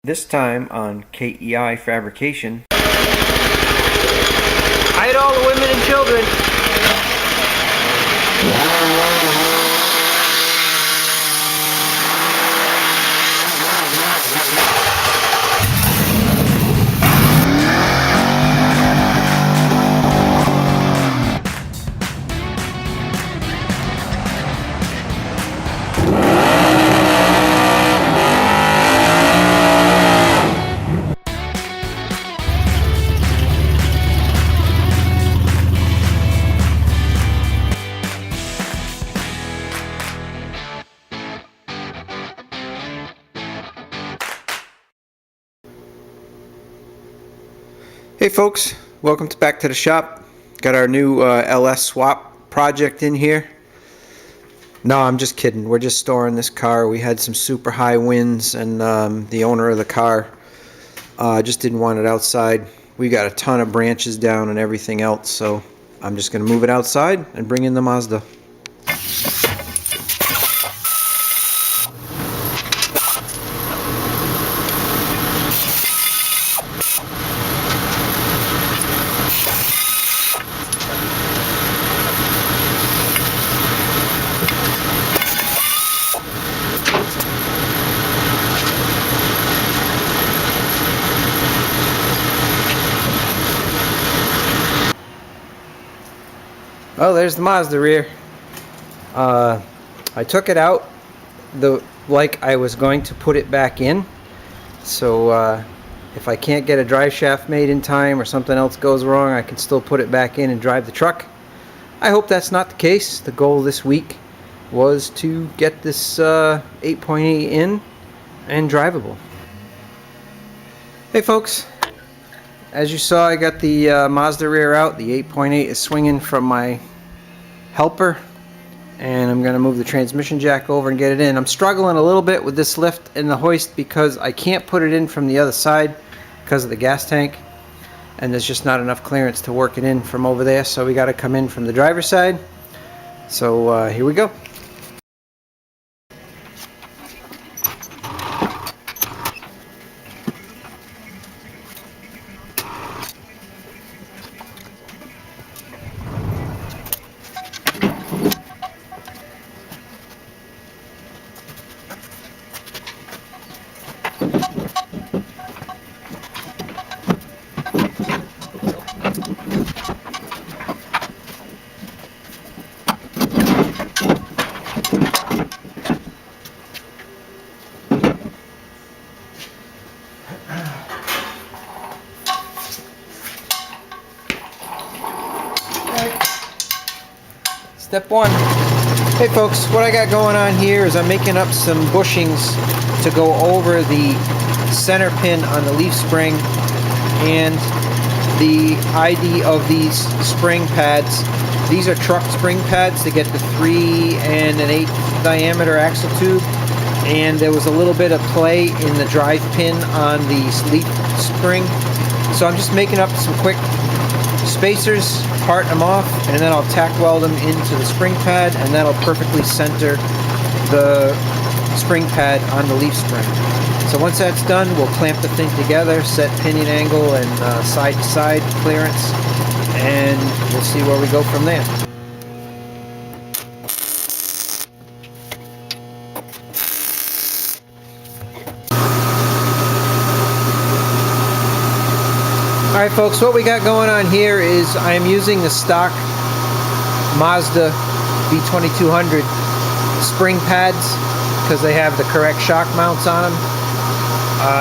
This time on KEI Fabrication. Hide all the women and children. Hey folks, welcome back to the shop. Got our new LS swap project in here. No, I'm just kidding. We're just storing this car. We had some super high winds and the owner of the car just didn't want it outside. We got a ton of branches down and everything else, so I'm just going to move it outside and bring in the Mazda. Oh, there's the Mazda rear. I took it out like I was going to put it back in. So if I can't get a drive shaft made in time or something else goes wrong, I can still put it back in and drive the truck. I hope that's not the case. The goal this week was to get this 8.8 in and drivable. Hey folks. As you saw, I got the Mazda rear out. The 8.8 is swinging from my helper, and I'm going to move the transmission jack over and get it in. I'm struggling a little bit with this lift and the hoist because I can't put it in from the other side because of the gas tank, and there's just not enough clearance to work it in from over there, so we got to come in from the driver's side. So here we go. Step one. Hey folks, what I got going on here is I'm making up some bushings to go over the center pin on the leaf spring and the ID of these spring pads. These are truck spring pads to get the 3 1/8 diameter axle tube, and there was a little bit of play in the drive pin on the leaf spring, so I'm just making up some quick spacers, part them off, and then I'll tack weld them into the spring pad, and that'll perfectly center the spring pad on the leaf spring. So once that's done, we'll clamp the thing together, set pinion angle and side to side clearance, and we'll see where we go from there. Alright folks, what we got going on here is I'm using the stock Mazda B2200 spring pads because they have the correct shock mounts on them.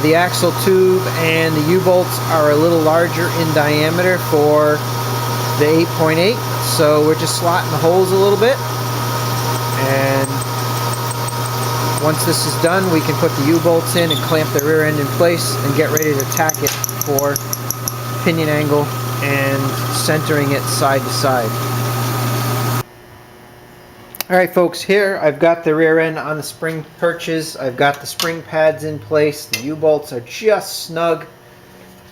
The axle tube and the U-bolts are a little larger in diameter for the 8.8, so we're just slotting the holes a little bit, and once this is done we can put the U-bolts in and clamp the rear end in place and get ready to tack it for pinion angle and centering it side to side. Alright folks, here I've got the rear end on the spring perches. I've got the spring pads in place. The U-bolts are just snug.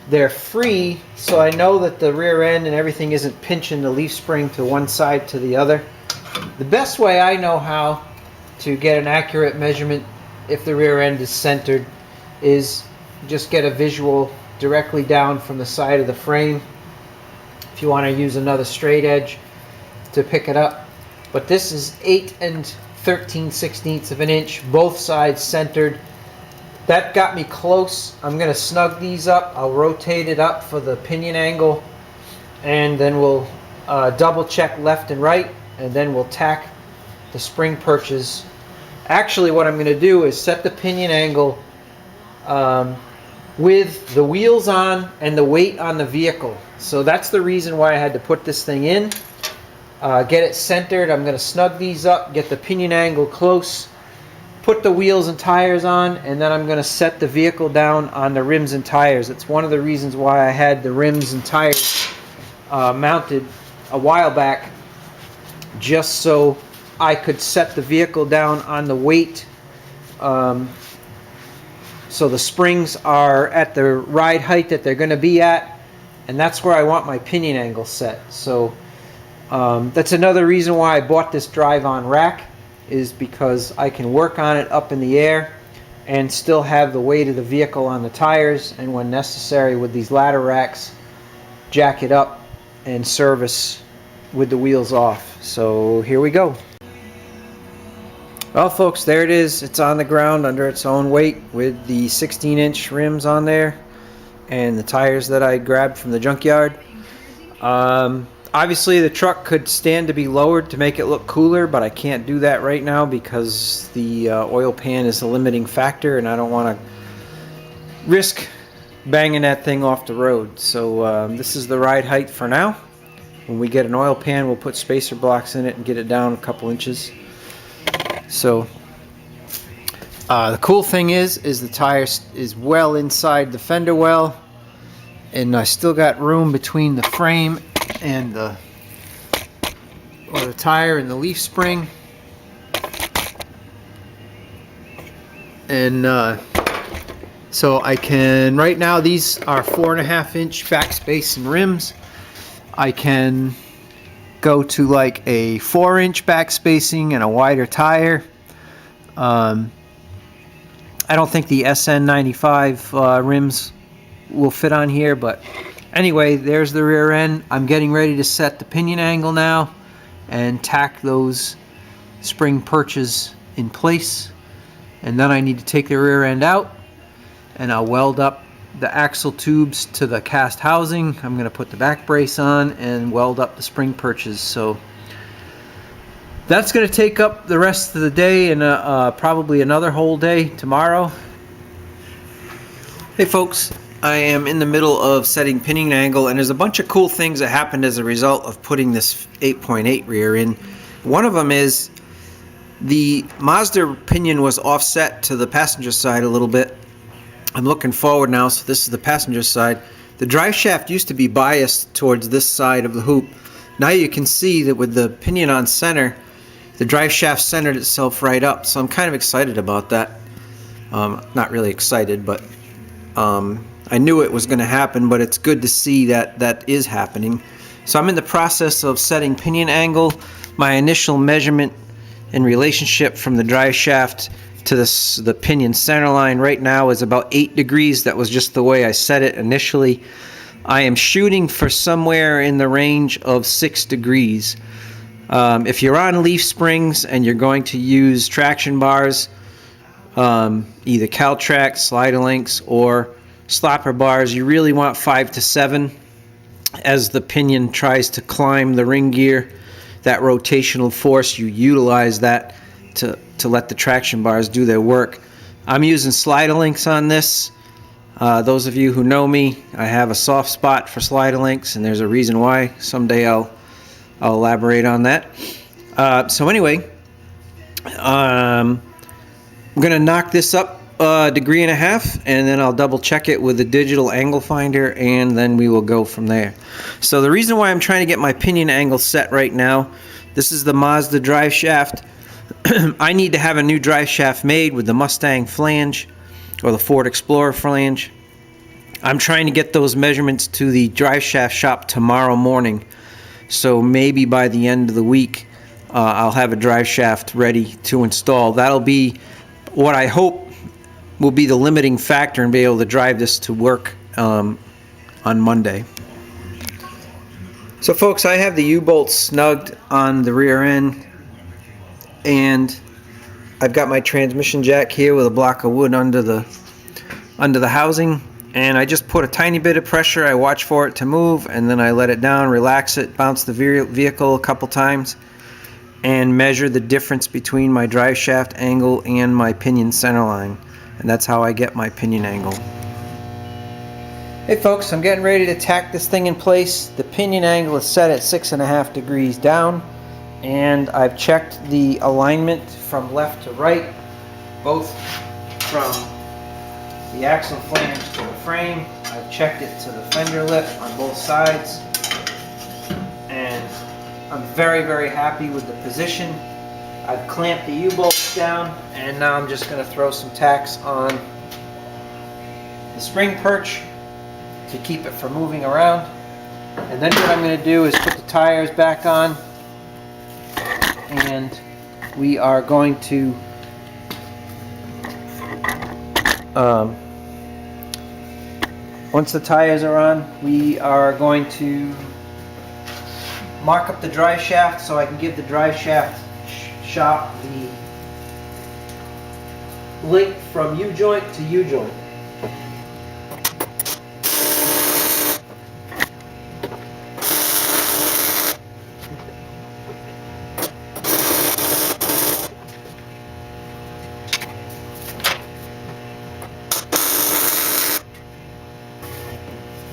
They're free, so I know that the rear end and everything isn't pinching the leaf spring to one side to the other. The best way I know how to get an accurate measurement if the rear end is centered is just get a visual directly down from the side of the frame. If you want to use another straight edge to pick it up. But this is 8 13/16 of an inch, both sides centered. That got me close. I'm going to snug these up. I'll rotate it up for the pinion angle, and then we'll double check left and right, and then we'll tack the spring perches. Actually, what I'm going to do is set the pinion angle with the wheels on and the weight on the vehicle. So that's the reason why I had to put this thing in. Get it centered. I'm going to snug these up, get the pinion angle close, put the wheels and tires on, and then I'm going to set the vehicle down on the rims and tires. It's one of the reasons why I had the rims and tires mounted a while back, just so I could set the vehicle down on the weight, so the springs are at the ride height that they're going to be at, and that's where I want my pinion angle set. So that's another reason why I bought this drive-on rack, is because I can work on it up in the air and still have the weight of the vehicle on the tires, and when necessary with these ladder racks, jack it up and service with the wheels off. So here we go. Well folks, there it is. It's on the ground under its own weight with the 16-inch rims on there and the tires that I grabbed from the junkyard. Obviously the truck could stand to be lowered to make it look cooler, but I can't do that right now because the oil pan is a limiting factor, and I don't want to risk banging that thing off the road. So this is the ride height for now. When we get an oil pan, we'll put spacer blocks in it and get it down a couple inches. So the cool thing is the tire is well inside the fender well, and I still got room between the frame and the tire and the leaf spring, and so I can, right now these are 4.5-inch backspace and rims. I can go to like a 4-inch backspacing and a wider tire. I don't think the SN95 rims will fit on here, but anyway, there's the rear end. I'm getting ready to set the pinion angle now and tack those spring perches in place, and then I need to take the rear end out and I'll weld up the axle tubes to the cast housing. I'm going to put the back brace on and weld up the spring perches. So that's going to take up the rest of the day, and probably another whole day tomorrow. Hey folks, I am in the middle of setting pinion angle, and there's a bunch of cool things that happened as a result of putting this 8.8 rear in. One of them is the Mazda pinion was offset to the passenger side a little bit. I'm looking forward now, so this is the passenger side. The drive shaft used to be biased towards this side of the hoop. Now you can see that with the pinion on center, the drive shaft centered itself right up, so I'm kind of excited about that. Not really excited, but I knew it was going to happen, but it's good to see that that is happening. So I'm in the process of setting pinion angle. My initial measurement in relationship from the drive shaft to the pinion center line right now is about 8 degrees. That was just the way I set it initially. I am shooting for somewhere in the range of 6 degrees. If you're on leaf springs and you're going to use traction bars, either Caltrac, Slider-Links, or slapper bars, you really want 5 to 7 as the pinion tries to climb the ring gear. That rotational force, you utilize that to let the traction bars do their work. I'm using Slider-Links on this. Those of you who know me, I have a soft spot for Slider-Links, and there's a reason why. Someday I'll elaborate on that. So anyway, I'm gonna knock this up a degree and a half, and then I'll double check it with the digital angle finder, and then we will go from there. So the reason why I'm trying to get my pinion angle set right now, this is the Mazda drive shaft. I need to have a new drive shaft made with the Mustang flange or the Ford Explorer flange. I'm trying to get those measurements to the drive shaft shop tomorrow morning, so maybe by the end of the week I'll have a drive shaft ready to install. That'll be what I hope will be the limiting factor and be able to drive this to work on Monday. So folks, I have the U-bolts snugged on the rear end, and I've got my transmission jack here with a block of wood under the housing, and I just put a tiny bit of pressure. I watch for it to move, and then I let it down, relax it, bounce the vehicle a couple times, and measure the difference between my drive shaft angle and my pinion center line, and that's how I get my pinion angle. Hey folks, I'm getting ready to tack this thing in place. The pinion angle is set at 6.5 degrees down, and I've checked the alignment from left to right, both from the axle flange to the frame. I've checked it to the fender lip on both sides, and I'm very, very happy with the position. I've clamped the U-bolts down, and now I'm just going to throw some tacks on the spring perch to keep it from moving around. And then what I'm going to do is put the tires back on, and we are going to once the tires are on, we are going to mark up the drive shaft so I can give the drive shaft shop the link from U-joint to U-joint.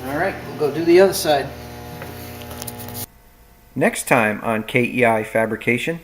Alright, we'll go do the other side. Next time on KEI Fabrication.